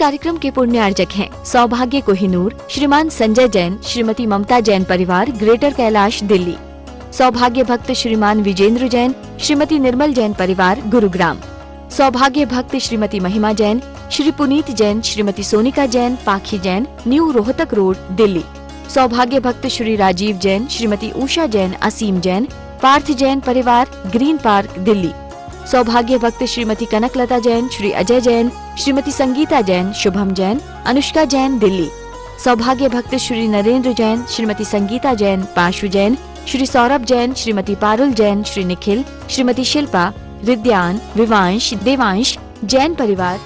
कार्यक्रम के पुण्यार्जक हैं सौभाग्य कोहिनूर, श्रीमान संजय जैन, श्रीमती ममता जैन परिवार, ग्रेटर कैलाश, दिल्ली। सौभाग्य भक्त श्रीमान विजेंद्र जैन, श्रीमती निर्मल जैन परिवार, गुरुग्राम। सौभाग्य भक्त श्रीमती महिमा जैन, श्री पुनीत जैन, श्रीमती सोनिका जैन, पाखी जैन, न्यू रोहतक रोड, दिल्ली। सौभाग्य भक्त श्री राजीव जैन, श्रीमती उषा जैन, असीम जैन, पार्थ जैन परिवार, ग्रीन पार्क, दिल्ली। सौभाग्य भक्त श्रीमती कनकलता जैन, श्री अजय जैन, श्रीमती संगीता जैन, शुभम जैन, अनुष्का जैन, दिल्ली। सौभाग्य भक्त श्री नरेंद्र जैन, श्रीमती संगीता जैन, पाशु जैन, श्री सौरभ जैन, श्रीमती पारुल जैन, श्री निखिल, श्रीमती शिल्पा, विद्यान, विवांश, देवांश जैन परिवार।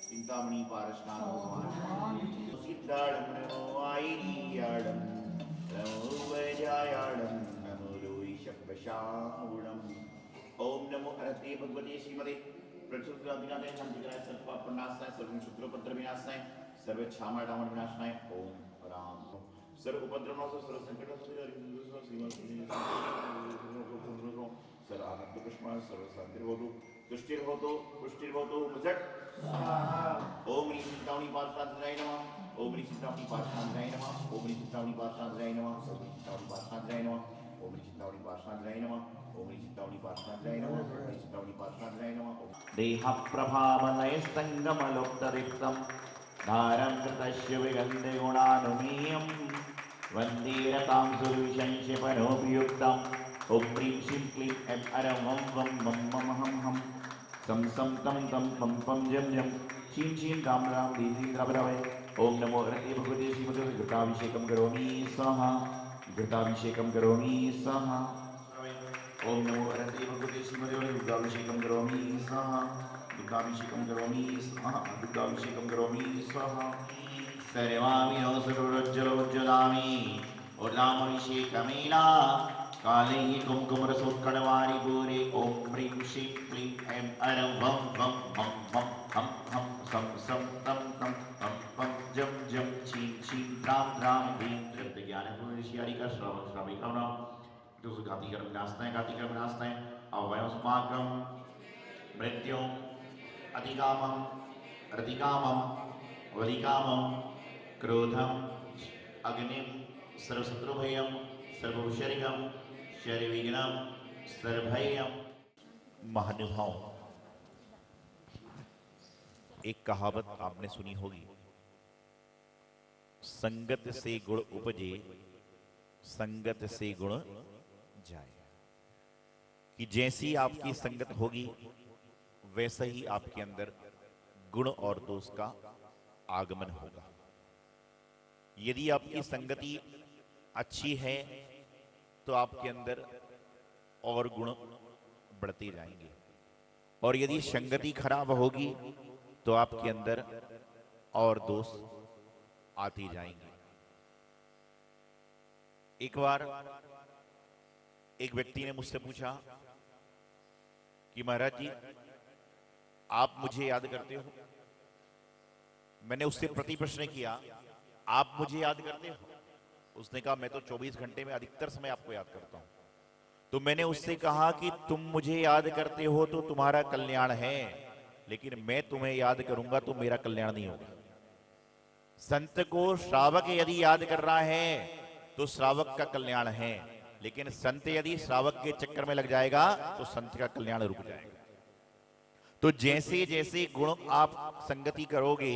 चिंतामणि पारसनाथ सिद्धाणं नमो आईरियाणं नमो वैजायाणं नमो रोहिषभशाणं। ओम नमो अरहते भगवते श्रीमते प्रचुराधिनाथाय शांतिकराय सर्वपापनाशाय सर्वशत्रुपद्र विनाशाय सर्वक्षामडामण विनाशाय ओम राम। सर्व उपद्रवनाश सर्व संकट सर्व आनंद पुष्पा सर्व शांतिर्भवतु तुष्टिर्भवतु पुष्टिर्भवतु मुझट। ओम ह्रीं चिंतामणि पार्थाय नमः। ओम ह्रीं चिंतामणि पार्थाय नमः। ओम ह्रीं चिंतामणि पार्थाय नमः। ओम ह्रीं चिंतामणि पार्थाय नमः। ओम ह्रीं चिंतामणि पार्थाय नमः। ओम ह्रीं चिंतामणि पार्थाय नमः। ओम ह्रीं चिंतामणि पार्थाय नमः। देह प्रभावलय संगमलोक्तरिक्तम् धारं कृतस्य विगन्धे गुणानुमीयं वन्दे रतां सुरविशंसिपनोपयुक्तम्। ओम ह्रीं श्रीं क्लीं ऐं अरं वं वं मं मं हं हं सं सं तं तं पं पं जं जं शीं शीं रां रां ह्रीं ह्रीं रवरवै। ओम नमो हरते भगवते श्रीमते घृताभिषेकं करोमि स्वाहा। घृताभिषेकं करोमि स्वाहा। ओम नमो हरते भगवते श्रीमते दुग्धाभिषेकं करोमि स्वाहा। दुग्धाभिषेकं करोमि स्वाहा। दुग्धाभिषेकं करोमि स्वाहा। सर्वामिनो सर्वोज्ज्वलोज्ज्वलामि उर्लामभिषेकमेना काले कुंकुमरसोत्कणवारि पूरे। ओम ह्रीं श्रीं क्लीं ऐं अरं वं वं मं मं हं हं सं सं तं तं पं पं जं जं छीं छीं द्रां द्रां ह्रीं ह्रीं ज्ञानपूर्णऋषियारिका श्राविकाणां घातिकर्म विनाशनाय अवयस्माकं मृत्युं अतिकामं रतिकामं वलिकामं क्रोधम अग्निम सर्वशत्रुभयं सर्वविषरिगम शरिविघ्नम सर्वभयम। महानुभाव, एक कहावत आपने सुनी होगी, संगत से गुण उपजे संगत से गुण जाए। कि जैसी आपकी संगत होगी वैसा ही आपके अंदर गुण और दोष का आगमन होगा। यदि आपकी संगति अच्छी है तो आपके अंदर और गुण बढ़ते जाएंगे, और यदि संगति खराब होगी तो आपके अंदर और दोष आते जाएंगे। एक बार एक व्यक्ति ने मुझसे पूछा कि महाराज जी, आप मुझे याद करते हो? मैंने उससे प्रति प्रश्न किया, आप मुझे याद करते हो? उसने कहा, मैं तो 24 घंटे में अधिकतर समय आपको याद करता हूं। तो मैंने उससे कहा कि तुम मुझे याद करते हो तो तुम्हारा कल्याण है, लेकिन मैं तुम्हें याद करूंगा तो मेरा कल्याण नहीं होगा। संत को श्रावक यदि याद कर रहा है तो श्रावक का कल्याण है, लेकिन संत यदि श्रावक के चक्कर में लग जाएगा तो संत का कल्याण रुक जाएगा। तो जैसे जैसे गुण आप संगति करोगे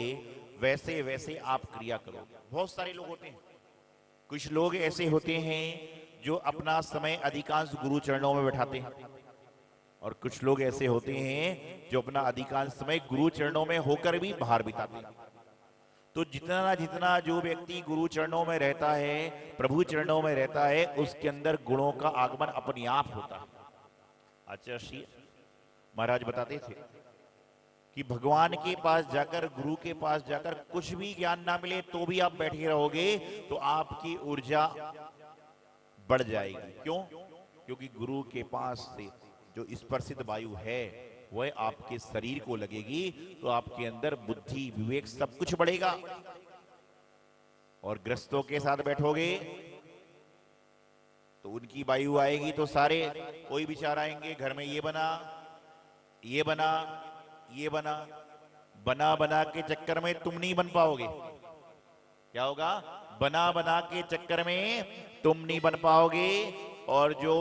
वैसे वैसे आप क्रिया करोगे। बहुत सारे लोग होते हैं, कुछ लोग ऐसे होते हैं जो अपना समय अधिकांश गुरु चरणों में बैठाते हैं, और कुछ लोग ऐसे होते हैं जो अपना अधिकांश समय गुरु चरणों में होकर भी बाहर बिताते हैं। तो जितना जितना जो व्यक्ति गुरु चरणों में रहता है, प्रभु चरणों में रहता है, उसके अंदर गुणों का आगमन अपने आप होता है। आचार्य श्री महाराज बताते थे कि भगवान के पास जाकर, गुरु के पास जाकर कुछ भी ज्ञान ना मिले तो भी आप बैठे रहोगे तो आपकी ऊर्जा बढ़ जाएगी। क्यों? क्योंकि गुरु के पास से जो स्पर्शित वायु है वह आपके शरीर को लगेगी, तो आपके अंदर बुद्धि, विवेक सब कुछ बढ़ेगा। और ग्रस्तों के साथ बैठोगे तो उनकी वायु आएगी तो सारे कोई विचार आएंगे, घर में ये बना, ये बना, ये बना। बना बना के चक्कर में तुम नहीं बन पाओगे। क्या होगा? बना बना के चक्कर में तुम नहीं बन पाओगे, और जो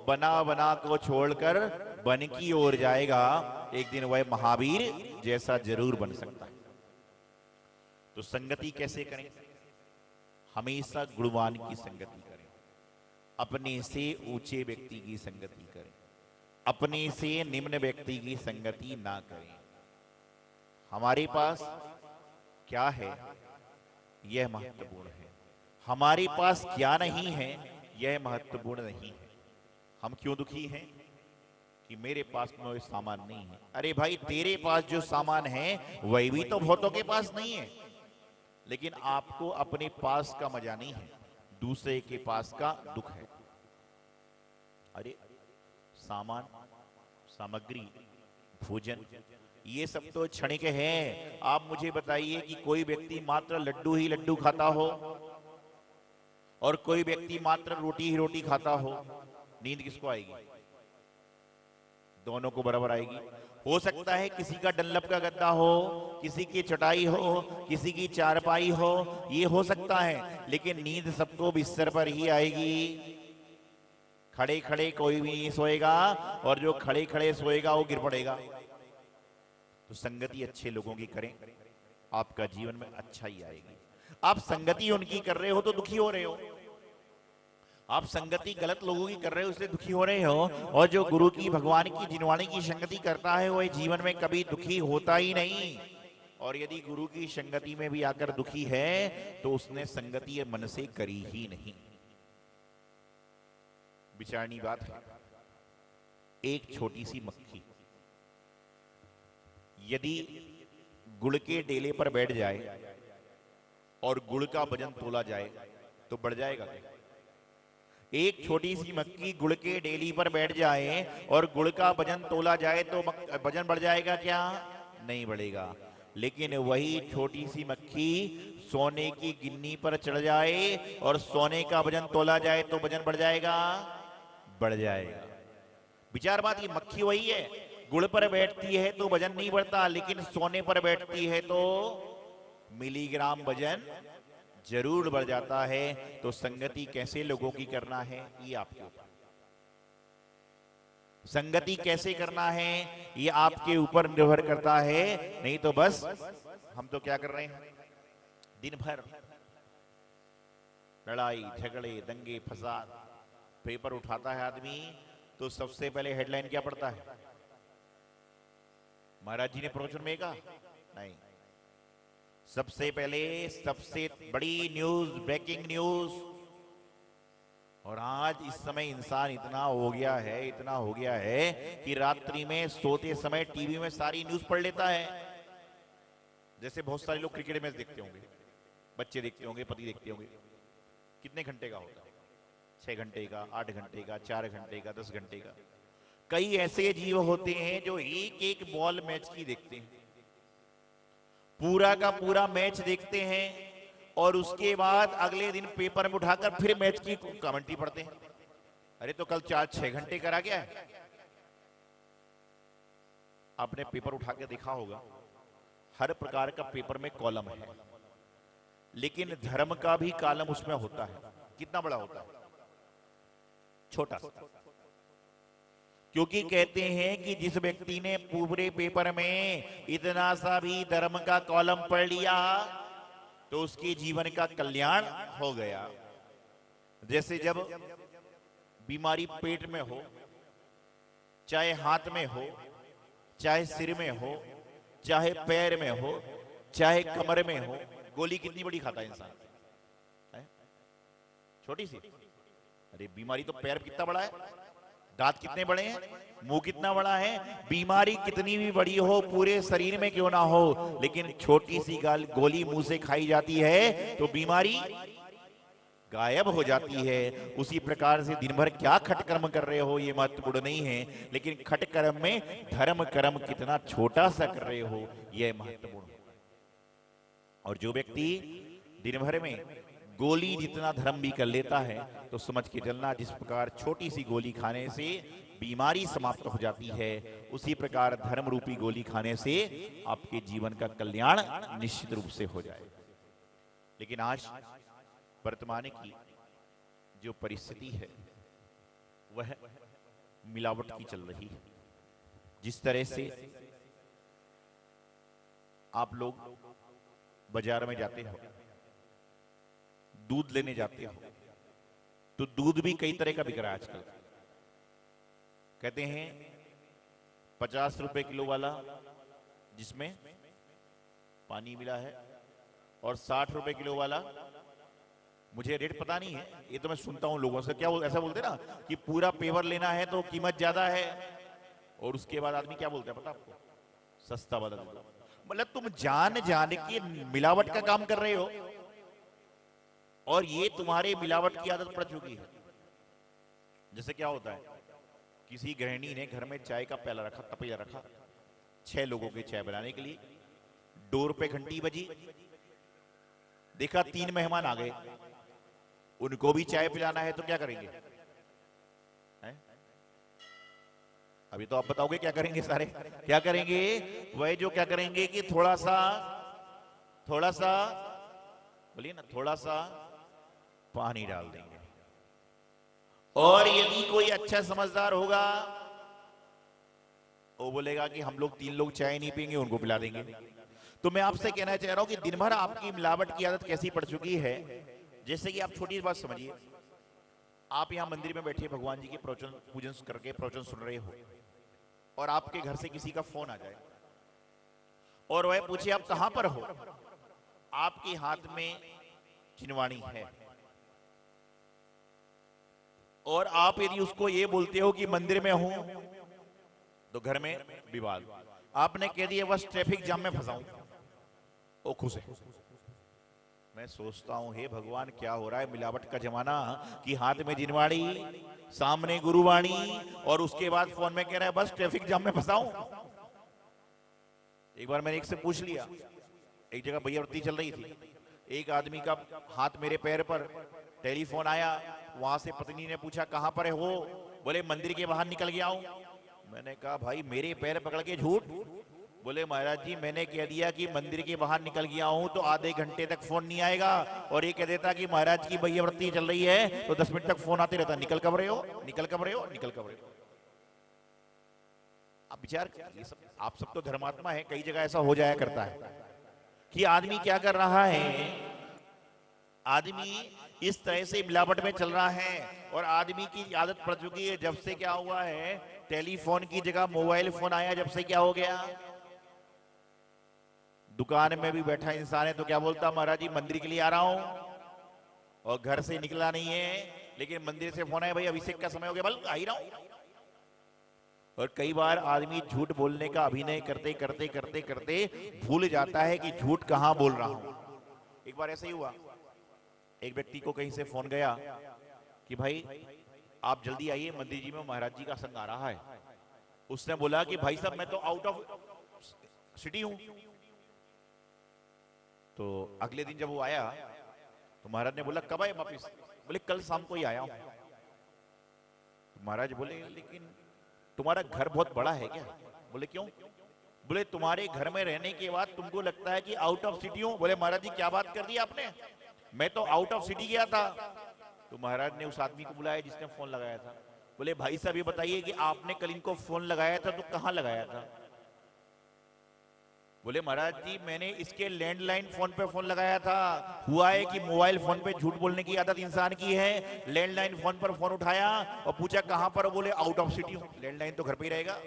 बना बना को छोड़कर बन की ओर जाएगा, एक दिन वह महावीर जैसा जरूर बन सकता है। तो संगति कैसे करें? हमेशा गुणवान की संगति करें, अपने से ऊंचे व्यक्ति की संगति करें, अपने से निम्न व्यक्ति की संगति ना करें। हमारे पास क्या है यह महत्वपूर्ण है, हमारे पास क्या नहीं है यह महत्वपूर्ण नहीं है। हम क्यों दुखी हैं कि मेरे पास में वो सामान नहीं है? अरे भाई, तेरे पास जो सामान है वही भी तो बहुतों के पास नहीं है, लेकिन आपको अपने पास का मजा नहीं है, दूसरे के पास का दुख है। अरे सामान, सामग्री, भोजन, ये सब तो क्षणिक है। आप मुझे बताइए कि कोई व्यक्ति मात्र लड्डू ही लड्डू खाता हो और कोई व्यक्ति मात्र रोटी ही रोटी खाता हो, नींद किसको आएगी? दोनों को बराबर आएगी। हो सकता है किसी का डंलप का गद्दा हो, किसी की चटाई हो, किसी की चारपाई हो, ये हो सकता है, लेकिन नींद सबको बिस्तर पर ही आएगी। खड़े खड़े कोई भी नहीं सोएगा, और जो खड़े खड़े सोएगा वो गिर पड़ेगा। तो संगति अच्छे लोगों की करें, आपका जीवन में अच्छा ही आएगी। आप संगति उनकी कर रहे हो तो दुखी हो रहे हो, आप संगति गलत लोगों की कर रहे हो इसलिए दुखी हो रहे हो। और जो गुरु की, भगवान की, जिनवाणी की संगति करता है वह जीवन में कभी दुखी होता ही नहीं। और यदि गुरु की संगति में भी आकर दुखी है तो उसने संगति मन से करी ही नहीं। विचारनी बात है, एक छोटी सी मक्खी यदि गुड़ के डेले पर बैठ जाए और गुड़ का वजन तोला जाए तो बढ़ जाएगा क्या? एक छोटी सी मक्खी गुड़ के डेली पर बैठ जाए और गुड़ का वजन तोला जाए तो वजन बढ़ जाएगा क्या? नहीं बढ़ेगा। लेकिन वही छोटी सी मक्खी सोने की गिन्नी पर चढ़ जाए और सोने का वजन तोला जाए तो वजन बढ़ जाएगा? बढ़ जाएगा। विचार बात, ये मक्खी वही है, गुड़ पर बैठती है तो वजन नहीं बढ़ता, लेकिन सोने पर बैठती है तो मिलीग्राम वजन जरूर बढ़ जाता है। तो संगति कैसे लोगों की करना है ये आपके ऊपर, संगति कैसे करना है ये आपके ऊपर निर्भर करता है। नहीं तो बस हम तो क्या कर रहे हैं, दिन भर लड़ाई झगड़े दंगे फसाद। पेपर उठाता है आदमी तो सबसे पहले हेडलाइन क्या पढ़ता है? महाराज जी ने प्रवचन में कहा नहीं, सबसे पहले सबसे बड़ी न्यूज, ब्रेकिंग न्यूज। और आज इस समय इंसान इतना हो गया है, इतना हो गया है कि रात्रि में सोते समय टीवी में सारी न्यूज पढ़ लेता है। जैसे बहुत सारे लोग क्रिकेट मैच देखते होंगे, बच्चे देखते होंगे, पति देखते होंगे। कितने घंटे का होता है? 6 घंटे का, 8 घंटे का, 4 घंटे का, 10 घंटे का। कई ऐसे जीव होते हैं जो एक एक बॉल मैच की देखते हैं, पूरा का पूरा मैच देखते हैं और उसके बाद अगले दिन पेपर में उठाकर फिर मैच की कमेंट्री पढ़ते हैं। अरे तो कल 4-6 घंटे करा गया है। आपने पेपर उठा के देखा होगा, हर प्रकार का पेपर में कॉलम है, लेकिन धर्म का भी कॉलम उसमें होता है। कितना बड़ा होता है? छोटा सा। क्योंकि कहते हैं कि जिस व्यक्ति ने पूरे पेपर में इतना सा भी धर्म का कॉलम पढ़ लिया तो उसके जीवन का कल्याण हो गया। जैसे जब बीमारी पेट में हो, चाहे हाथ में हो, चाहे सिर में हो, चाहे पैर में हो, चाहे कमर में हो, गोली कितनी बड़ी खाता है इंसान? छोटी सी। अरे बीमारी तो पैर कितना बड़ा है, दांत कितने बड़े हैं, मुंह कितना बड़ा है। बीमारी कितनी भी बड़ी हो, पूरे शरीर में क्यों ना हो, लेकिन छोटी सी गोली मुंह से खाई जाती है तो बीमारी गायब हो जाती है। उसी प्रकार से दिन भर क्या खटकर्म कर रहे हो ये महत्वपूर्ण नहीं है, लेकिन खटकर्म में धर्म कर्म कितना छोटा सा कर रहे हो यह महत्वपूर्ण। और जो व्यक्ति दिन भर में गोली जितना धर्म भी कर लेता है तो समझ के चलना जिस प्रकार छोटी सी गोली खाने से बीमारी समाप्त हो जाती है, उसी प्रकार धर्म रूपी गोली खाने से आपके जीवन का कल्याण निश्चित रूप से हो जाए। लेकिन आज वर्तमान की जो परिस्थिति है वह मिलावट की चल रही है। जिस तरह से आप लोग बाजार में जाते हो, दूध लेने जाते हो, तो दूध भी कई तरह का बिक रहा है आजकल। कहते हैं 50 रुपए किलो वाला जिसमें पानी मिला है, और 60 रुपए किलो वाला, मुझे रेट पता नहीं है, ये तो मैं सुनता हूं लोगों से, क्या ऐसा बोलते ना कि पूरा पेवर लेना है तो कीमत ज्यादा है, और उसके बाद आदमी क्या बोलता है पता आपको? सस्ता वाला दो। मतलब तुम जान जान के मिलावट का काम कर रहे हो, और ये तुम्हारे मिलावट की आदत पड़ चुकी है। जैसे क्या होता है, किसी गृहिणी ने घर में चाय का प्याला रखा, तपैया रखा 6 लोगों की चाय बनाने के लिए, डोर पे घंटी बजी, देखा 3 मेहमान आ गए, उनको भी चाय पिलाना है तो क्या करेंगे? अभी तो आप बताओगे क्या करेंगे? सारे क्या करेंगे? वह जो क्या करेंगे कि थोड़ा सा बोलिए ना, थोड़ा सा पानी डाल देंगे, और यदि कोई अच्छा समझदार होगा वो बोलेगा कि हम लोग 3 लोग चाय नहीं पियेंगे, उनको पिला देंगे। तो मैं आपसे कहना चाह रहा हूं कि दिन भर आपकी मिलावट की आदत कैसी पड़ चुकी है। जैसे कि आप छोटी बात समझिए, आप यहां मंदिर में बैठे भगवान जी के प्रवचन पूजन करके प्रवचन सुन रहे हो, और आपके घर से किसी का फोन आ जाए और वह पूछे आप कहां पर हो, आपके हाथ में चिनवाणी है, और आप यदि उसको ये बोलते हो कि मंदिर में हूं, तो घर में विवाद। आपने कह दिया बस ट्रैफिक जाम में फंसा हूं, वो खुश है। मैं सोचता हूं हे भगवान क्या हो रहा है? मिलावट का जमाना कि हाथ में जिनवाड़ी, सामने गुरुवाणी, और उसके बाद फोन में कह रहा है बस ट्रैफिक जाम में फंसा हूं। एक बार मैंने एक से पूछ लिया, एक जगह भैयावृत्ति चल रही थी, एक आदमी का हाथ मेरे पैर पर, टेलीफोन आया, वहां से पत्नी ने पूछा कहां पर हो, बोले मंदिर के बाहर निकल गया हूं। मैंने कहा भाई मेरे पैर पकड़ के झूठ? बोले महाराज जी मैंने कह दिया कि मंदिर के बाहर निकल गया हूं तो आधे घंटे तक फोन नहीं आएगा, और ये कह देता कि महाराज की भैयावृत्ति चल रही है तो 10 मिनट तक फोन आते रहता, निकल कब रहे हो, निकल कब रहे हो, निकल कब रहे हो। आप विचार, ये सब आप सब तो धर्मात्मा है, कई जगह ऐसा हो जाया करता है कि आदमी क्या कर रहा है, आदमी इस तरह से मिलावट में चल रहा है, और आदमी की आदत पड़ चुकी है। जब से क्या हुआ है, टेलीफोन की जगह मोबाइल फोन आया, जब से क्या हो गया, दुकान में भी बैठा इंसान है तो क्या बोलता, महाराज जी मंदिर के लिए आ रहा हूं, और घर से निकला नहीं है, लेकिन मंदिर से फोन आया भाई अभिषेक का समय हो गया, बल आ ही रहा हूं। और कई बार आदमी झूठ बोलने का अभिनय करते करते करते करते भूल जाता है कि झूठ कहां बोल रहा हूं। एक बार ऐसा ही हुआ, एक व्यक्ति को कहीं से फोन गया कि भाई आप जल्दी आइए, मंदिर जी में महाराज जी का संग आ रहा है। उसने बोला कि भाई साहब मैं तो आउट ऑफ सिटी हूं। तो अगले दिन जब वो आया तो महाराज ने बोला कब आए वापिस? बोले कल शाम को ही आया हूं। तो महाराज बोले लेकिन तुम्हारा घर बहुत बड़ा है क्या? बोले क्यों? बोले तुम्हारे घर में रहने के बाद तुमको लगता है कि आउट ऑफ सिटी हूं। बोले महाराज जी क्या बात कर दी आपने, मैं तो आउट ऑफ सिटी गया था। तो महाराज ने उस आदमी को बुलाया जिसने फोन लगाया था। बोले भाई साहब ये बताइए कि आपने कल इनको फोन लगाया था तो कहां लगाया था? बोले महाराज जी मैंने इसके लैंडलाइन फोन पे फोन लगाया था। हुआ है कि मोबाइल फोन पे झूठ बोलने की आदत इंसान की है। लैंडलाइन फोन पर फोन उठाया और पूछा कहां पर? बोले आउट ऑफ सिटी हूं। लैंडलाइन तो घर पे ही रहेगा,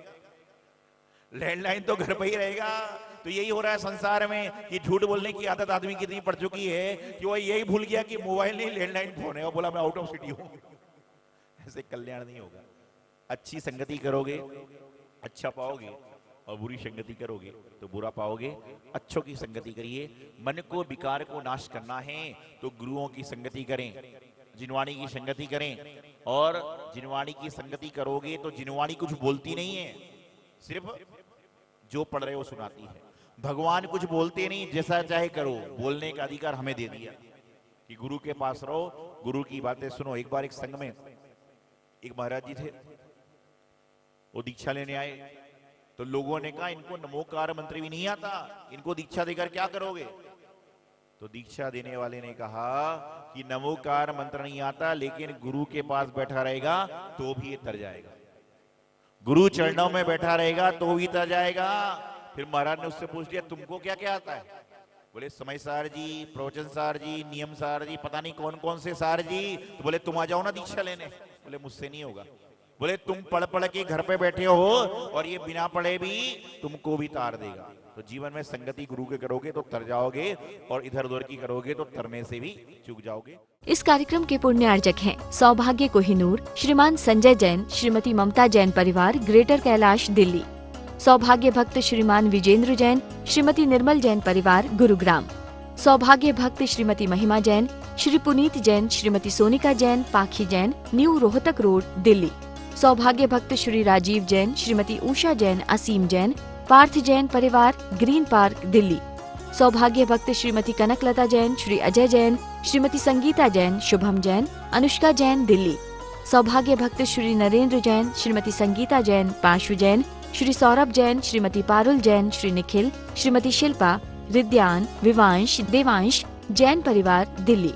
लैंडलाइन तो घर पे ही रहेगा। तो यही हो रहा है संसार में कि झूठ बोलने की आदत आदमी की इतनी पड़ चुकी है कि वो यही भूल गया कि मोबाइल नहीं लैंडलाइन फोन है और बोला मैं आउट ऑफ सिटी हूं। ऐसे कल्याण नहीं होगा। अच्छी संगति करोगे अच्छा पाओगे, और बुरी संगति करोगे तो बुरा पाओगे। अच्छों की संगति करिए। मन को विकार को नाश करना है तो गुरुओं की संगति करें, जिनवाणी की संगति करें। और जिनवाणी की संगति करोगे तो जिनवाणी कुछ बोलती नहीं है, सिर्फ जो पढ़ रहे हो सुनाती है। भगवान कुछ बोलते नहीं, जैसा चाहे करो। बोलने का अधिकार हमें दे दिया कि गुरु के पास रहो, गुरु की बातें सुनो। एक बार एक संघ में एक महाराज जी थे, वो दीक्षा लेने आए। तो लोगों ने कहा इनको नमोकार मंत्र भी नहीं आता, इनको दीक्षा देकर क्या करोगे? तो दीक्षा देने वाले ने कहा कि नमोकार मंत्र नहीं आता, लेकिन गुरु के पास बैठा रहेगा तो भी ये तर जाएगा। गुरु चरणों में बैठा रहेगा तो भी तर जाएगा। फिर महाराज ने उससे पूछ लिया तुमको क्या क्या आता है? बोले समय सार जी, प्रवचन सार जी, नियम सार जी, पता नहीं कौन कौन से सार जी। तो बोले तुम आ जाओ ना दीक्षा लेने। बोले मुझसे नहीं होगा। बोले तुम पढ़ पढ़ के घर पे बैठे हो और ये बिना पढ़े भी तुमको भी तार देगा। तो जीवन में संगति गुरु के करोगे तो तर जाओगे, और इधर उधर की करोगे तो तरने से भी चूक जाओगे। इस कार्यक्रम के पुण्यार्जक हैं सौभाग्य कोहिनूर, श्रीमान संजय जैन, श्रीमती ममता जैन परिवार, ग्रेटर कैलाश दिल्ली। सौभाग्य भक्त श्रीमान विजेंद्र जैन, श्रीमती निर्मल जैन परिवार, गुरुग्राम। सौभाग्य भक्त श्रीमती महिमा जैन, श्री पुनीत जैन, श्रीमती सोनिका जैन, पाखी जैन, न्यू रोहतक रोड, दिल्ली। सौभाग्य भक्त श्री राजीव जैन, श्रीमती उषा जैन, असीम जैन, पार्थ जैन परिवार, ग्रीन पार्क, दिल्ली। सौभाग्य भक्त श्रीमती कनकलता जैन, श्री अजय जैन, श्रीमती संगीता जैन, शुभम जैन, अनुष्का जैन, दिल्ली। सौभाग्य भक्त श्री नरेंद्र जैन, श्रीमती संगीता जैन, पाशु जैन, श्री सौरभ जैन, श्रीमती पारुल जैन, श्री निखिल, श्रीमती शिल्पा, रिद्यान, विवांश, देवांश जैन परिवार, दिल्ली।